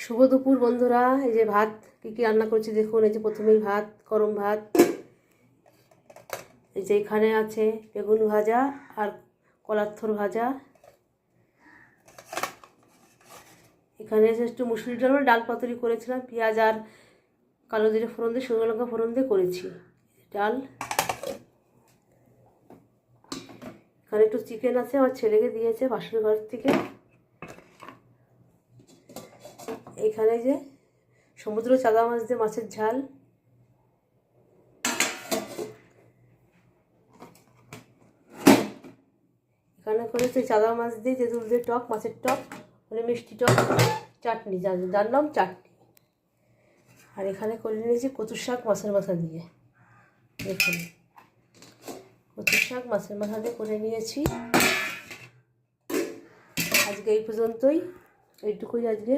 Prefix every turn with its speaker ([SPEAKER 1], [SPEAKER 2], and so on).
[SPEAKER 1] শুভ দুপুর বন্ধুরা। এই যে ভাত কী কী রান্না করছি দেখুন। এই যে প্রথমেই ভাত, গরম ভাত। এই যে এখানে আছে বেগুন ভাজা আর কলার থোর ভাজা। এখানে এসে একটু মুসুরি ডাল পাতুরি করেছিলাম, পেঁয়াজ আর কালো জিরে ফোড়ন দিয়ে, শুকনো লঙ্কা ফোড়ন দিয়ে করেছি ডাল। এখানে একটু চিকেন আছে, আমার ছেলেকে দিয়েছে পাশের ঘর থেকে। এখানে যে সমুদ্র চাঁদা মাছ দিয়ে মাছের ঝাল। এখানে করেছে চাঁদা মাছ দিয়ে তেঁতুল দিয়ে টক, মাছের টক মানে মিষ্টি টক, চাটনি, যার নাম চাটনি। আর এখানে করে নিয়েছি কচুর শাক মাছের মাথা দিয়ে। দেখুন কচুর শাক মাছের মাথা দিয়ে করে নিয়েছি। আজকে এই পর্যন্তই, এইটুকুই আজকে।